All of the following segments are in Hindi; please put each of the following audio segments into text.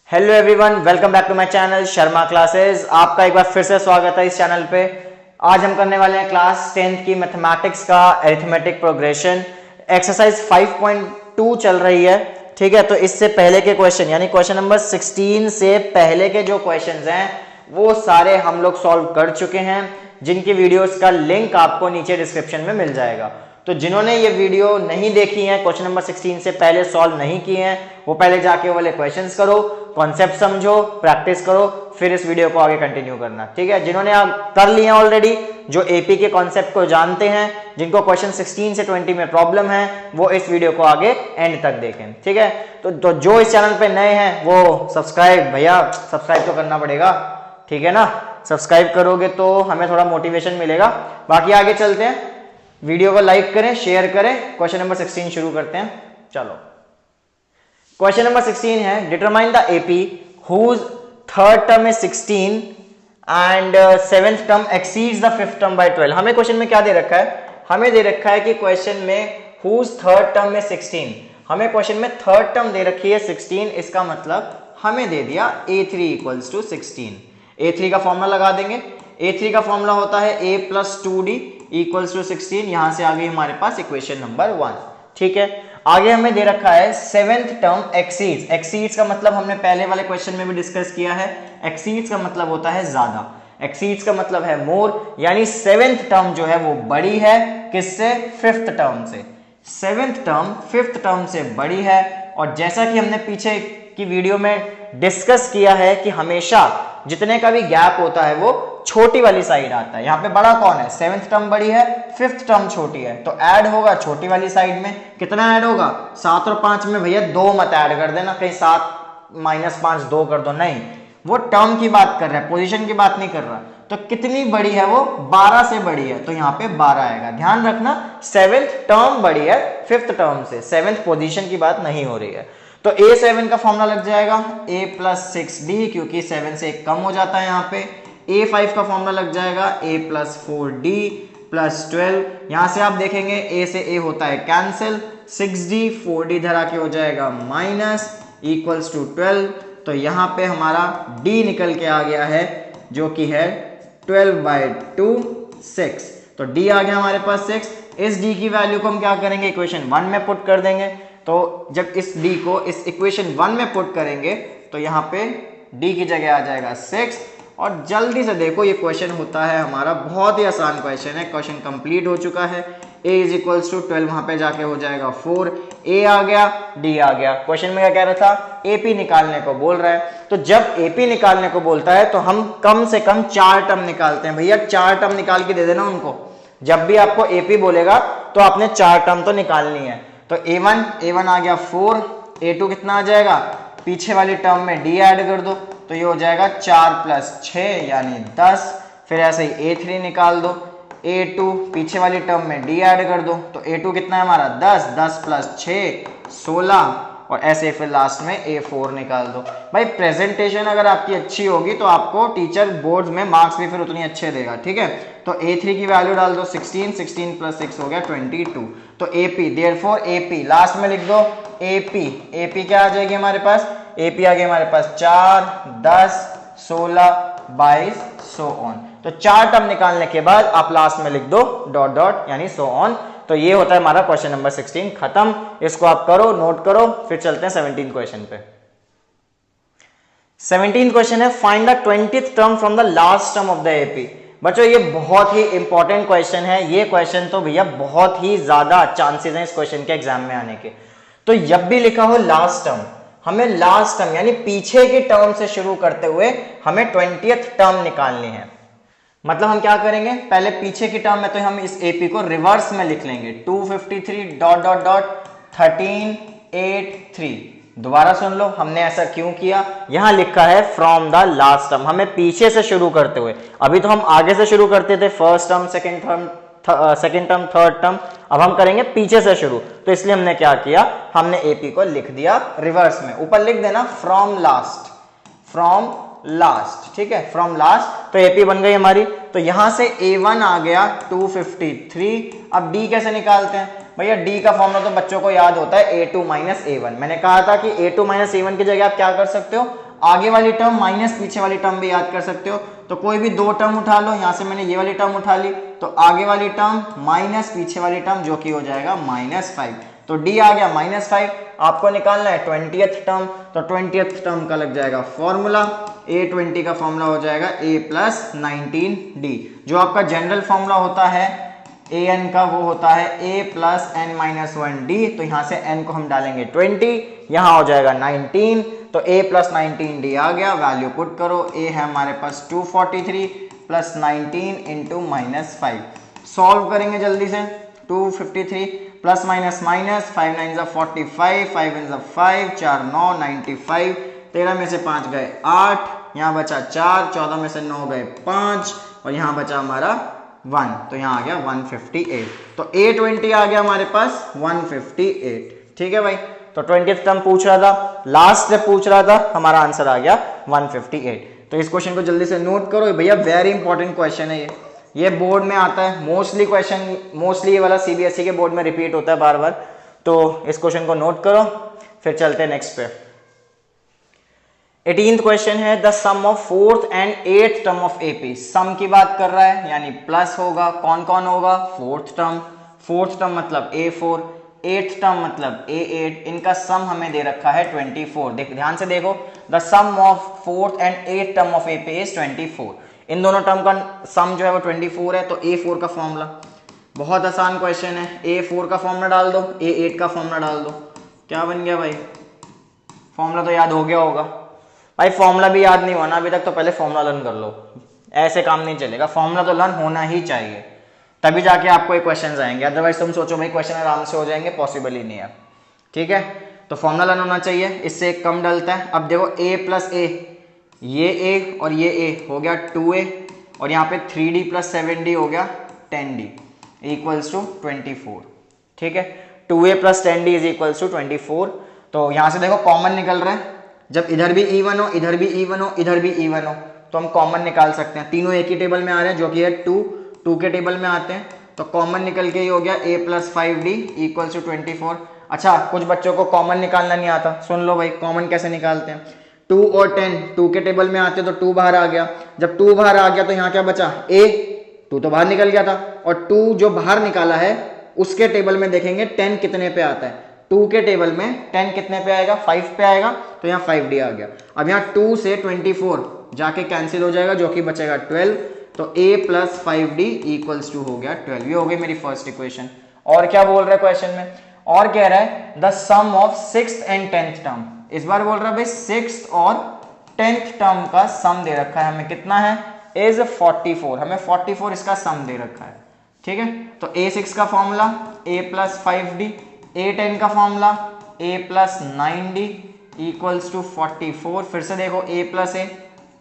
Hello everyone, welcome back to my channel Sharma classes. आपका एक बार फिर से स्वागत है इस चैनल पे। आज हम करने वाले हैं क्लास 10th की मैथमेटिक्स का अरिथमेटिक प्रोग्रेशन। एक्सरसाइज 5.2 चल रही है, ठीक है। तो इससे पहले के क्वेश्चन यानी क्वेश्चन नंबर 16 से पहले के जो क्वेश्चंस हैं वो सारे हम लोग सॉल्व कर चुके हैं, जिनकी वीडियोस का लिंक आपको नीचे डिस्क्रिप्शन में मिल जाएगा। तो जिन्होंने ये वीडियो नहीं देखी है, क्वेश्चन नंबर 16 से पहले सॉल्व नहीं किए हैं, वो पहले जाके वो वाले क्वेश्चंस करो, कॉन्सेप्ट समझो, प्रैक्टिस करो, फिर इस वीडियो को आगे कंटिन्यू करना, ठीक है। जिन्होंने आप कर लिए ऑलरेडी, जो एपी के कॉन्सेप्ट को जानते हैं, जिनको क्वेश्चन 16 से 20 में प्रॉब्लम है, वो इस वीडियो को आगे एंड तक देखें, ठीक है। तो जो इस चैनल पे नए हैं वो सब्सक्राइब, भैया सब्सक्राइब तो करना पड़ेगा, ठीक है ना। सब्सक्राइब करोगे तो हमें थोड़ा मोटिवेशन मिलेगा। बाकी आगे चलते हैं, वीडियो को लाइक करें, शेयर करें। क्वेश्चन नंबर 16 शुरू करते हैं, चलो। क्वेश्चन नंबर 16 है, determine the AP whose third term is 16 and seventh term exceeds the fifth term by 12। हमें क्वेश्चन में क्या दे रखा है? हमें दे रखा है कि क्वेश्चन में हुज थर्ड टर्म इज 16। हमें क्वेश्चन में थर्ड टर्म दे रखी है 16, इसका मतलब हमें दे दिया a3 इक्वल्स टू 16। a3 का फॉर्मूला लगा देंगे। a3 का फॉर्मूला होता है a plus 2d equals to 16। यहां से आगे हमारे पास इक्वेशन नंबर 1, ठीक है। आगे हमें दे रखा है सेवेंथ टर्म एक्सीड्स। एक्सीड्स का मतलब हमने पहले वाले क्वेश्चन में भी डिस्कस किया है, एक्सीड्स का मतलब होता है ज्यादा, एक्सीड्स का मतलब है मोर, यानी सेवेंथ टर्म जो है वो बड़ी है किससे? फिफ्थ टर्म से। सेवेंथ टर्म फिफ्थ टर्म से बड़ी है। और जैसा कि हमने पीछे की वीडियो में डिस्कस किया है कि हमेशा जितने का भी गैप होता है वो छोटी वाली साइड आता है। यहाँ पे बड़ा कौन है? सेवेंथ टर्म बड़ी है, फिफ्थ टर्म छोटी है, तो ऐड होगा छोटी वाली साइड में। कितना ऐड होगा? 7 और 5 में भैया 2 मत ऐड कर देना, कहीं 7 माइनस 5 2 कर दो, नहीं, वो टर्म की बात कर रहा है, पोजीशन की बात नहीं कर रहा। तो कितनी बड़ी है वो? 12 से बड़ी है, तो यहाँ पे 12 आएगा। ध्यान रखना, सेवेंथ टर्म बड़ी है फिफ्थ टर्म से, सेवेंथ पोजीशन की बात नहीं हो रही है। तो a7 का फॉर्मूला लग जाएगा a प्लस 6d, क्योंकि 7 से 1 कम हो जाता है यहाँ पे। a5 का फॉर्मूला लग जाएगा a प्लस 4d प्लस 12। यहां से आप देखेंगे a से a होता है कैंसिल, 6d 4d धरा के हो जाएगा माइनस इक्वल्स टू 12। तो यहाँ पे हमारा d निकल के आ गया है, जो कि है 12/2 6। तो d आ गया हमारे पास 6। इस d की वैल्यू को हम क्या करेंगे? इक्वेशन 1 में पुट कर देंगे। तो जब इस d को इस इक्वेशन 1 में पुट करेंगे तो यहाँ पे d की जगह आ जाएगा 6। और जल्दी से देखो, ये क्वेश्चन होता है हमारा, बहुत ही आसान क्वेश्चन है, क्वेश्चन कंप्लीट हो चुका है। a इज इक्वल्स टू 12, वहां पे जाके हो जाएगा 4, a आ गया, d आ गया। क्वेश्चन में क्या कह रहा था? ap निकालने को बोल रहा है। तो जब ap निकालने को बोलता है तो हम कम से कम 4 टर्म निकालते हैं। भैया 4 टर्म निकाल के दे देना उनको। जब भी आपको ap बोलेगा तो आपने 4 टर्म तो निकालनी है। तो a1 आ गया 4, a2 कितना आ जाएगा? पीछे वाली टर्म में d ऐड कर दो, तो ये हो जाएगा 4 प्लस 6 यानी 10। फिर ऐसे ही a3 निकाल दो, a2 पीछे वाली टर्म में d ऐड कर दो, तो a2 कितना है हमारा? 10, 10 प्लस 6 16। और ऐसे फिर लास्ट में a4 निकाल दो। भाई प्रेजेंटेशन अगर आपकी अच्छी होगी तो आपको टीचर बोर्ड में मार्क्स भी फिर उतनी अच्छे देगा, ठीक है। तो a3 की वैल्यू डाल दो 16, 16 प्लस 6 हो गया 22। तो AP, देयरफॉर AP लास्ट में लिख दो AP क्या आ जाएगी हमारे पास? AP आ गया हमारे पास 4, 10, 16, 22 सो ऑन। तो 4 टर्म निकालने के बाद आप लास्ट में लिख दो डॉट डॉट यानी सो ऑन। तो ये होता है हमारा क्वेश्चन नंबर 16 खत्म। इसको आप करो, नोट करो। फिर चलते हैं 17 क्वेश्चन पे। 17 क्वेश्चन है, find the 20th term from the last term of the AP. बच्चों ये बहुत ही इंपॉर्टेंट क्वेश्चन है। ये क्वेश्चन तो भैया बहुत ही ज्यादा चांसेस हैं इस क्वेश्चन के एग्जाम में आने के। तो जब भी लिखा हो लास्ट टर्म, हमें लास्ट टर्म यानी पीछे की टर्म से शुरू करते हुए हमें 20th टर्म निकालनी है। मतलब हम क्या करेंगे? पहले पीछे की टर्म में तो हम इस एपी को रिवर्स में लिख लेंगे, 253 डॉट डॉट डॉट 1383। दोबारा सुन लो, हमने ऐसा क्यों किया? यहां लिखा है फ्रॉम द लास्ट टर्म, हमें पीछे से शुरू करते हुए। अभी तो हम आगे से शुरू करते थे, first term, second term, third term. अब हम करेंगे पीछे से शुरू, तो इसलिए हमने क्या किया? हमने एपी को लिख दिया रिवर्स में। ऊपर लिख देना फ्रॉम लास्ट, फ्रॉम लास्ट, ठीक है, फ्रॉम लास्ट। तो एपी बन गई हमारी। तो यहां से a1 आ गया 253। अब d कैसे निकालते हैं? भैया d का फॉर्मूला तो बच्चों को याद होता है a2 माइनस a1। मैंने कहा था कि a2 माइनस a1 की जगह आप क्या कर सकते हो? आगे वाली टर्म माइनस पीछे वाली टर्म भी याद कर सकते हो। तो कोई भी दो टर्म उठा लो, यहां से मैंने ये वाली टर्म उठा ली, तो आगे वाली टर्म माइनस पीछे वाली टर्म जो कि हो जाएगा -5। तो डी आ गया -5। आपको निकालना है 20th टर्म, तो 20th टर्म का लग जाएगा फॉर्मूला, A20 का फॉर्मूला हो जाएगा A+19D। जो आपका जनरल फॉर्मूला होता है an का, वो होता है A+n-1D। तो यहां से n को हम डालेंगे 20, यहां हो जाएगा 19, तो A+19D आ गया। वैल्यू पुट करो, A है हमारे पास 243 प्लस 19 इंटू -5। सॉल्व करेंगे जल्दी से, 253 प्लस माइनस माइनस, 5 9 45, 5 1 5, 4 9 95, 13 में से 5 गए 8, यहाँ बचा 4, 14 में से 9 गए 5 और यहाँ बचा हमारा 1, तो यहाँ आ गया 158। तो A20 आ गया हमारे पास 158। ठीक है भाई, तो 20th टर्म पूछ रहा था, लास्ट स्टेप पूछ रहा था, हमारा आंसर आ गया 158। तो इस क्वेश्चन को जल्दी से नोट करो भैया, वेरी इंपॉर्टेंट क्वेश्चन है ये बोर्ड में आता है मोस्टली क्वेश्चन, मोस्टली ये वाला CBSE के बोर्ड में रिपीट होता है बार बार। तो इस क्वेश्चन को नोट करो, फिर चलते हैं नेक्स्ट पे। 18th क्वेश्चन है the sum of 4th and 8th term of AP। Sum की बात कर रहा है, यानी प्लस होगा, कौन कौन होगा, 4th टर्म मतलब A4, 8th टर्म मतलब A8, इनका सम हमें दे रखा है 24। ध्यान से देखो, the sum of 4th and 8th term of AP is 24। इन दोनों टर्म का सम जो है वो 24 है। तो A4 का फॉर्मूला, बहुत आसान क्वेश्चन है, A4 का फॉर्मूला डाल दो, A8 का फॉर्मूला डाल दो, क्या बन गया भाई, फॉर्मूला तो याद हो गया होगा भाई। फॉर्मूला भी याद नहीं हुआ ना अभी तक, तो पहले फॉर्मूला लर्न कर लो, ऐसे काम नहीं चलेगा, फॉर्मूला तो लर्न होना ही चाहिए, तभी जाके आपको ये क्वेश्चन आएंगे। अदरवाइज तुम सोचो भाई क्वेश्चन आराम से हो जाएंगे, पॉसिबल ही नहीं है। ठीक है, तो फॉर्मूला लर्न होना चाहिए, इससे एक कम डलता है। अब देखो A प्लस A, ये A और ये A हो गया 2A, और यहाँ पे 3D प्लस 7D हो गया 10D इक्वल्स टू 24। ठीक है, 2A plus 10D is equals to 24। तो यहाँ से देखो कॉमन निकल रहा है, जब इधर भी इवन हो, इधर भी इवन हो, इधर भी इवन हो, तो हम कॉमन निकाल सकते हैं। तीनों एक ही टेबल में आ रहे हैं, जो कि है 2 के टेबल में आते हैं, तो कॉमन निकल के ही हो गया A plus 5D equals to 24। अच्छा, कुछ बच्चों को कॉमन निकालना नहीं आता, सुन लो भाई कॉमन कैसे निकालते हैं। 2 और 10 2 के टेबल में आते, तो 2 बाहर आ गया। जब 2 बाहर आ गया तो यहाँ क्या बचा, A, 2 तो बाहर निकल गया था, और 2 जो बाहर निकाला है उसके टेबल में देखेंगे 10 कितने पे आता है। 2 के टेबल में 10 कितने पे आएगा, 5 पे आएगा, तो यहाँ 5D आ गया। अब यहाँ 2 से 24 जाके कैंसिल हो जाएगा, जो कि बचेगा 12, तो A plus 5D equals to हो गया 12। ये हो गई मेरी फर्स्ट इक्वेशन। और क्या बोल रहा है क्वेश्चन में, और कह रहा है the sum of 6th and 10th term. इस बार बोल रहा है भाई 6th और 10th टर्म का सम दे रखा है हमें, कितना है, इज 44। हमें 44 इसका सम दे रखा है। ठीक है, तो A6 का formula A plus 5D, A10 का formula A plus 9D equals to 44। फिर से देखो A प्लस A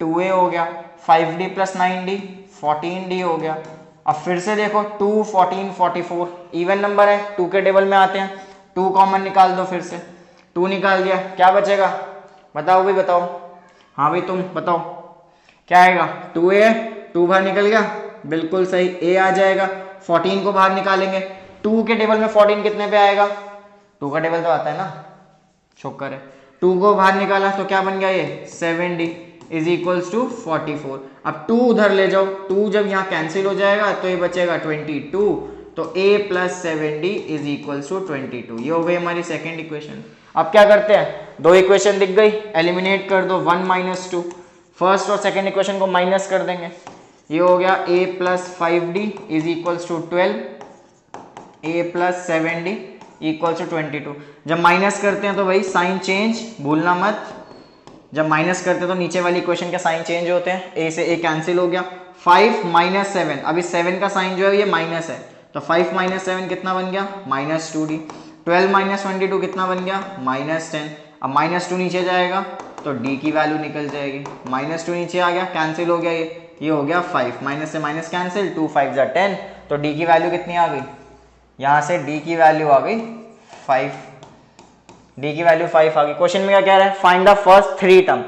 2A हो गया, 5D प्लस 9D 14D हो गया। अब फिर से देखो 2 14 44 इवन नंबर है, 2 के टेबल में आते हैं, 2 कॉमन निकाल दो, फिर से 2 निकाल दिया, क्या बचेगा, बताओ भाई बताओ, हाँ भाई तुम बताओ क्या आएगा, 2A, 2 बाहर निकल गया, बिल्कुल सही, A आ जाएगा। 14 को बाहर निकालेंगे, 2 के टेबल में 14 कितने पे आएगा, 2 का टेबल तो आता है ना, शुक्र है। 2 को बाहर निकाला तो क्या बन गया, ये 7D इज इक्वल्स टू 44। अब 2 उधर ले जाओ, 2 जब यहाँ कैंसिल हो जाएगा तो ये बचेगा 22, तो A plus 7D is equals to 22। ये हो गई हमारी सेकेंड इक्वेशन। अब क्या करते हैं, 2 इक्वेशन दिख गई, एलिमिनेट कर दो, 1 माइनस 2, फर्स्ट और सेकेंड इक्वेशन को माइनस कर देंगे। ये हो गया A plus 5D is equals to 12, A plus 7D equals to 22। जब माइनस करते हैं तो भाई साइन चेंज भूलना मत, जब माइनस करते हैं तो नीचे वाली इक्वेशन के साइन चेंज होते हैं, A से A कैंसिल हो गया, 5 माइनस 7, अभी 7 का साइन जो है ये माइनस है, तो 5 माइनस 7 कितना बन गया, माइनस 2D। 12 माइनस 22 कितना बन गया, माइनस 10। अब माइनस 2 नीचे जाएगा तो D की वैल्यू निकल जाएगी, माइनस 2 नीचे आ गया, कैंसिल हो गया, ये हो गया 5, माइनस से माइनस कैंसिल, 2 5 10, तो D की वैल्यू कितनी आ गई, यहाँ से D की वैल्यू आ गई 5, D की वैल्यू 5 आ गई। क्वेश्चन में क्या कह रहा है, find the first 3 term.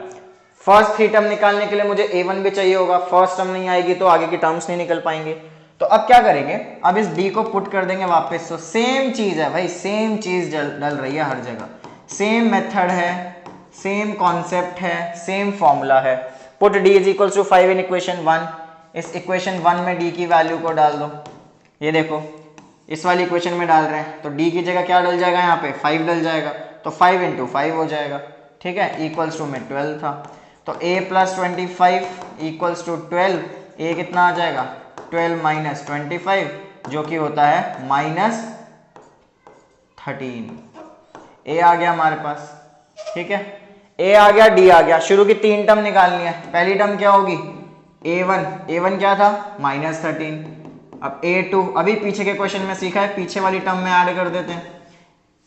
First 3 term निकालने के लिए मुझे A1 भी चाहिए होगा, फर्स्ट टर्म नहीं आएगी तो आगे की टर्म्स नहीं निकल पाएंगे। तो अब क्या करेंगे, अब इस D को पुट कर देंगे वापस। तो सेम चीज है भाई, सेम चीज डल रही है हर जगह, सेम मेथड है, सेम कॉन्सेप्ट है, सेम फॉर्मूला है। Put d is equal to 5 in equation 1। इस इक्वेशन 1 में d की वैल्यू को डाल दो। ये देखो इस वाली इक्वेशन में डाल रहे हैं तो d की जगह क्या डल जाएगा, यहाँ पे 5 डल जाएगा, तो 5 इंटू 5 हो जाएगा, ठीक है। इक्वल्स टू में 12 था, तो a plus 25 equals to 12। a कितना आ जाएगा, 12 माइनस 25 जो कि होता है माइनस 13। a आ गया हमारे पास, ठीक है। a आ गया, d आ गया। शुरू की 3 टर्म निकालनी है। पहली टर्म क्या होगी, a1 क्या था, माइनस 13। अब a2 अभी पीछे के क्वेश्चन में सीखा है, पीछे वाली टर्म में ऐड कर देते हैं।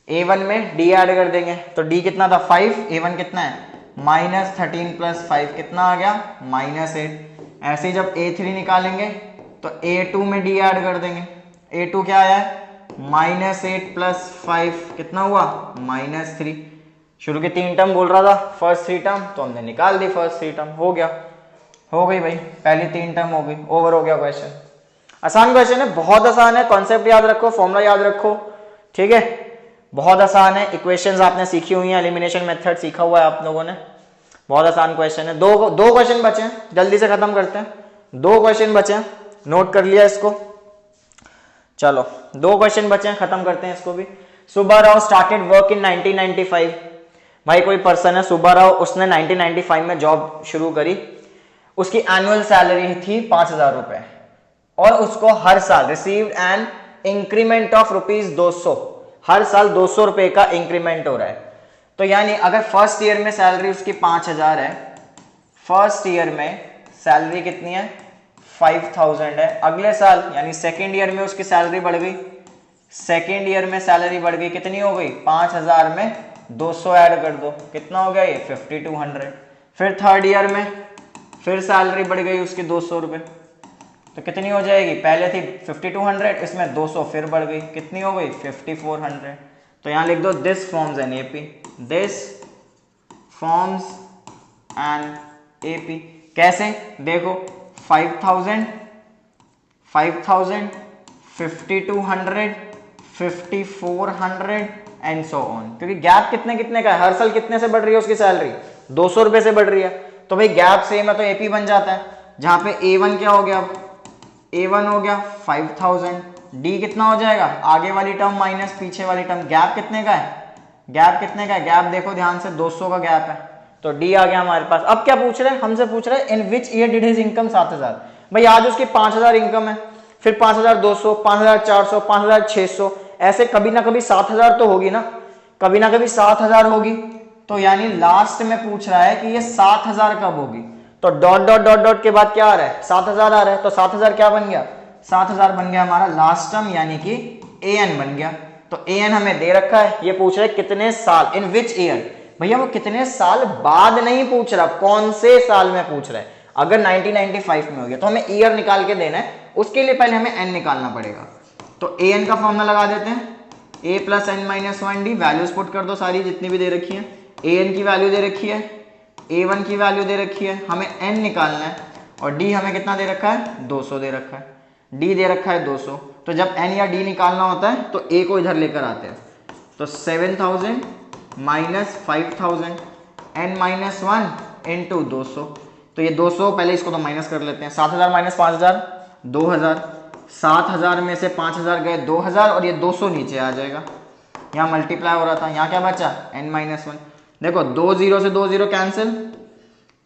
a1 में d ऐड कर देंगे तो d कितना था 5, a1 कितना है माइनस 13 प्लस 5 कितना आ गया माइनस 8। ऐसे ही जब a3 निकालेंगे तो a2 में d ऐड कर देंगे। a2 क्या आया है माइनस 8 प्लस 5 कितना हुआ माइनस 3। शुरू की 3 टर्म बोल रहा था, फर्स्ट 3 टर्म तो हमने निकाल दी, फर्स्ट 3 टर्म हो गया, हो गई भाई, पहली 3 टर्म हो गई, ओवर हो गया क्वेश्चन। आसान क्वेश्चन है, बहुत आसान है, कॉन्सेप्ट याद रखो, फॉर्मूला याद रखो, ठीक है, बहुत आसान है। इक्वेशंस आपने सीखी हुई हैं, एलिमिनेशन मेथड सीखा हुआ है आप लोगों ने, बहुत आसान क्वेश्चन है। दो क्वेश्चन बचे हैं, जल्दी से खत्म करते हैं। 2 क्वेश्चन बचे हैं, नोट कर लिया इसको, चलो 2 क्वेश्चन बचे हैं, खत्म करते हैं इसको भी। Subbarao started work in 1995। भाई कोई पर्सन है सुब्बाराव, उसने 1995 में जॉब शुरू करी, उसकी एनुअल सैलरी थी 5000 रुपए और उसको हर साल रिसीव्ड एन इंक्रीमेंट ऑफ ₹200। हर साल 200 रुपए का इंक्रीमेंट हो रहा है। तो यानी अगर फर्स्ट ईयर में सैलरी उसकी 5000 है, फर्स्ट ईयर में सैलरी कितनी है 5000 है, अगले साल यानी सेकेंड ईयर में उसकी सैलरी बढ़ गई, सेकेंड ईयर में सैलरी बढ़ गई, कितनी हो गई 5000 में 200 ऐड कर दो, कितना हो गया ये 5200। फिर थर्ड ईयर में फिर सैलरी बढ़ गई उसकी 200 रुपए, तो कितनी हो जाएगी, पहले थी 5200, इसमें 200 फिर बढ़ गई, कितनी हो गई 5400। तो यहां लिख दो this forms an AP, this forms an AP. कैसे, देखो 5000 5200 5400 एंड सो ऑन, क्योंकि गैप कितने कितने का है, हर साल कितने से बढ़ रही है उसकी सैलरी 200 रुपए से बढ़ रही है, तो भाई गैप सेम है तो एपी बन जाता है। जहां पे a1 क्या हो गया, अब a1 हो गया 5000, d कितना हो जाएगा, आगे वाली टर्म माइनस पीछे वाली टर्म, गैप कितने का है, गैप कितने का है, गैप देखो ध्यान से 200 का गैप है, तो d आ गया हमारे पास। अब क्या पूछ रहे हैं, हमसे पूछ रहे हैं in which year did his income 7000। भाई आज उसकी 5000 इनकम है, फिर 5200 5400 5600, ऐसे कभी ना कभी 7000 तो होगी ना, कभी ना कभी 7000 होगी, तो यानी लास्ट में पूछ रहा है कि ये 7000 कब होगी, तो डॉट डॉट डॉट डॉट के बाद क्या आ रहा है 7000 आ रहा है, तो 7000 क्या बन गया 7000 बन गया हमारा लास्ट टर्म, यानी कि an बन गया। तो an हमें दे रखा है, ये पूछ रहा है कितने साल, इन विच ईयर, भैया वो कितने साल बाद नहीं पूछ रहा, कौन से साल में पूछ रहा है। अगर 1995 में हो गया तो हमें ईयर निकाल के देना है, उसके लिए पहले हमें n निकालना पड़ेगा। तो an का फॉर्मूला लगा देते हैं, a plus n minus 1d, values put कर दो सारी जितनी भी दे रखी है, an की वैल्यू दे रखी है, a1 की वैल्यू दे रखी है, हमें n निकालना है, और d हमें कितना दे रखा है 200 दे रखा है, d दे रखा है 200। तो जब n या d निकालना होता है तो a को इधर लेकर आते हैं, तो 7000 माइनस 5000 n माइनस 1 इंटू 200, तो ये 200 पहले इसको तो माइनस कर लेते हैं, 7000 माइनस 5000 2000, 7000 में से 5000 गए 2000 और ये 200 नीचे आ जाएगा, यहाँ मल्टीप्लाई हो रहा था, यहाँ क्या बचा n माइनस 1। देखो 2 0 से 2 0 कैंसिल,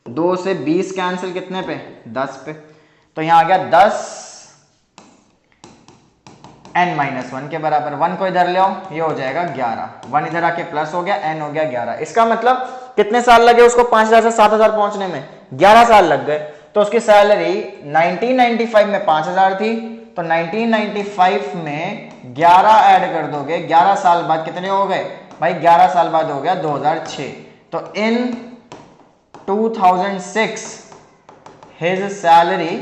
2 से 20 कैंसिल, कितने पे 10 पे, तो यहाँ आ गया 10 n माइनस 1 के बराबर, 1 को इधर ले आओ, ये हो जाएगा 11, 1 इधर आके प्लस हो गया, n हो गया 11। इसका मतलब कितने साल लगे उसको 5000 से 7000 पहुंचने में, 11 साल लग गए। तो उसकी सैलरी 1995 में 5000 थी, तो 1995 में 11 ऐड कर दोगे, 11 साल बाद कितने हो गए भाई, 11 साल बाद हो गया 2006। तो इन 2006 his salary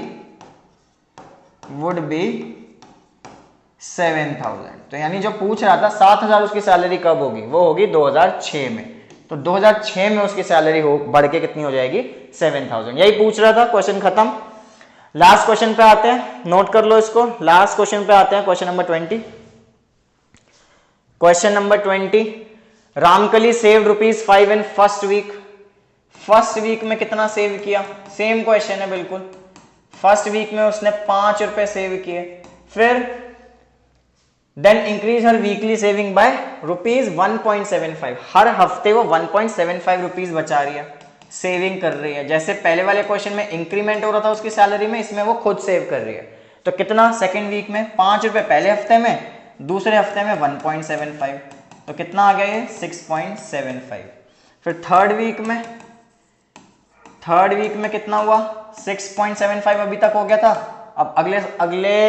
would be 7000। तो यानी जो पूछ रहा था 7000 उसकी सैलरी कब होगी, वो होगी 2006 में, तो 2006 में उसकी सैलरी हो बढ़ के कितनी हो जाएगी 7000, यही पूछ रहा था। क्वेश्चन खत्म। लास्ट क्वेश्चन पे आते हैं, नोट कर लो इसको, लास्ट क्वेश्चन पे आते हैं, question number 20। Question number 20, Ramkali save ₹5 in first week. First week में कितना सेव किया, सेम क्वेश्चन है बिल्कुल। फर्स्ट वीक में उसने ₹5 सेव किए। फिर देन इंक्रीज हर वीकली सेविंग बाय ₹1.75। हर हफ्ते वो 1.75 रुपीज बचा रही है, सेविंग कर रही है। जैसे पहले वाले क्वेश्चन में इंक्रीमेंट हो रहा था उसकी सैलरी में, इसमें वो खुद सेव कर रही है। तो कितना सेकेंड वीक में, ₹5 पहले हफ्ते में, दूसरे हफ्ते में 1.75, तो कितना आ गया ये 6.75। फिर थर्ड वीक में कितना हुआ 6.75 अभी तक हो गया था। अब अगले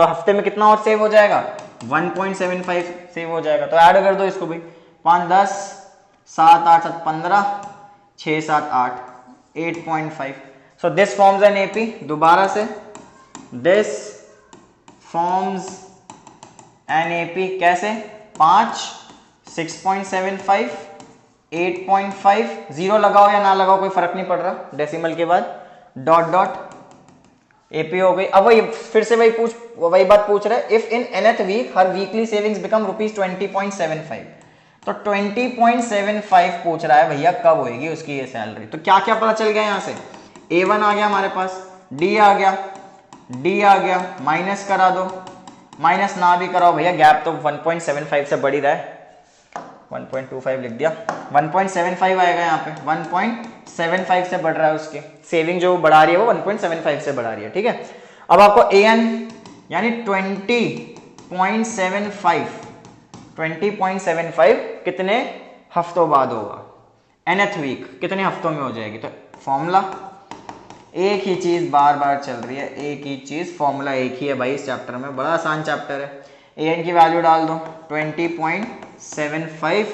हफ्ते में कितना और सेव हो जाएगा 1.75 सेव हो जाएगा। तो ऐड कर दो इसको भाई, 5 10 7 8 7 15 6 7 8 8.5। So this forms an AP. दोबारा से दिस फॉर्म्स एन एपी कैसे, 5 6.75 8.5, 0 लगाओ या ना लगाओ कोई फर्क नहीं पड़ रहा, डेसिमल के बाद डॉट डॉट एपी हो गई। अब वही फिर से वही बात पूछ रहे, इफ इन nth वीक हर वीकली सेविंग्स बिकम ₹20.75। तो 20.75 पूछ रहा है भैया कब होएगी उसकी ये सैलरी। तो क्या क्या पता चल गया यहाँ से, A1 आ गया हमारे पास, D आ गया, माइनस करा दो, माइनस ना भी कराओ भैया, गैप तो 1.75 से बढ़ ही रहा है, 1.25 लिख दिया, 1.75 आएगा यहाँ पे, 1.75 से बढ़ रहा है उसकी सेविंग, जो बढ़ा रही है वो 1.75 से बढ़ा रही है, ठीक है। अब आपको AN यानी 20.75 कितने हफ्तों बाद होगा, nth वीक कितने हफ्तों में हो जाएगी। तो फॉर्मूला एक ही चीज बार बार चल रही है, एक ही चीज, फॉर्मूला एक ही है भाई इस चैप्टर में, बड़ा आसान चैप्टर है। AN की वैल्यू डाल दो 20.75,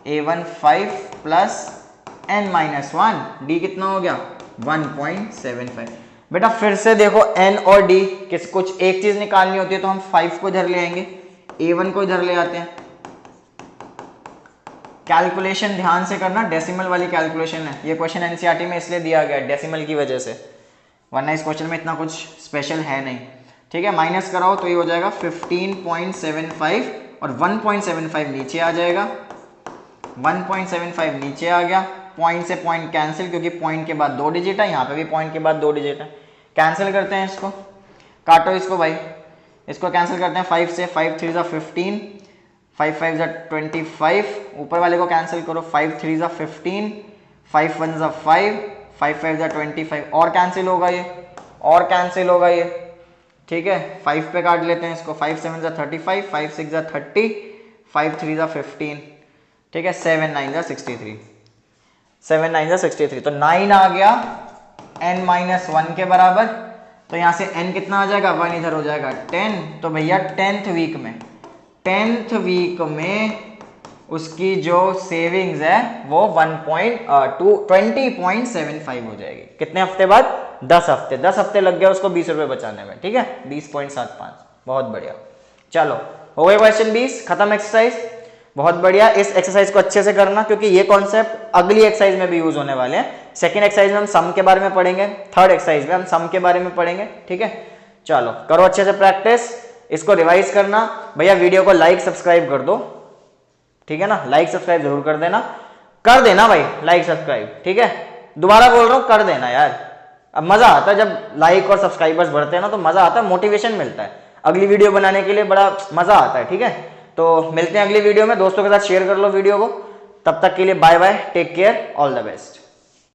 A1 5 प्लस n-1, D कितना हो गया 1.75। बेटा फिर से देखो n और D कुछ एक चीज निकालनी होती है तो हम 5 को इधर ले आएंगे, A1 को इधर ले आते हैं। कैलकुलेशन ध्यान से करना, डेसिमल वाली कैलकुलेशन है ये। क्वेश्चन एनसीईआरटी में इसलिए दिया गया है डेसिमल की वजह से, वरना इस क्वेश्चन में इतना कुछ स्पेशल है नहीं, ठीक है। माइनस कराओ तो ये हो जाएगा 15.75 और 1.75 नीचे आ जाएगा, 1.75 नीचे आ गया, पॉइंट से पॉइंट कैंसिल, क्योंकि पॉइंट के बाद 2 डिजिट है, यहाँ पे भी पॉइंट के बाद 2 डिजिट है, कैंसिल करते हैं इसको, काटो इसको भाई, इसको कैंसिल करते हैं 5 से, 5 3 15, 5 5 25, ऊपर वाले को कैंसिल करो, 5 3 15, 5 1 5, 5 5 25, और कैंसिल होगा ये, ठीक है। 5 पे काट लेते हैं इसको, 5 7 35, 5 6 30, 5 3 15, ठीक है, 7 9 63, 7 9 63, तो 9 आ गया n-1 के बराबर। तो यहां से n कितना आ जाएगा, 1 इधर हो जाएगा 10। तो भैया 10th वीक में उसकी जो सेविंग्स है वो 20.75 हो जाएगी। कितने हफ्ते बाद, 10 हफ्ते लग गया उसको 20 रुपए बचाने में, ठीक है, 20.75, बहुत बढ़िया। चलो हो गए क्वेश्चन 20 खत्म एक्सरसाइज, बहुत बढ़िया। इस एक्सरसाइज को अच्छे से करना क्योंकि ये कॉन्सेप्ट अगली एक्सरसाइज में भी यूज होने वाले हैं। सेकंड एक्सरसाइज में हम सम के बारे में पढ़ेंगे, थर्ड एक्सरसाइज में हम सम के बारे में पढ़ेंगे, ठीक है। चलो करो अच्छे से प्रैक्टिस, इसको रिवाइज करना। भैया वीडियो को लाइक सब्सक्राइब कर दो, ठीक है ना, लाइक सब्सक्राइब जरूर कर देना भाई, लाइक सब्सक्राइब, ठीक है। दोबारा बोल रहा हूँ, कर देना यार, अब मजा आता है जब लाइक और सब्सक्राइबर्स बढ़ते हैं ना, तो मजा आता है, मोटिवेशन मिलता है, अगली वीडियो बनाने के लिए बड़ा मजा आता है, ठीक है। तो मिलते हैं अगली वीडियो में, दोस्तों के साथ शेयर कर लो वीडियो को, तब तक के लिए bye bye, take care, all the best.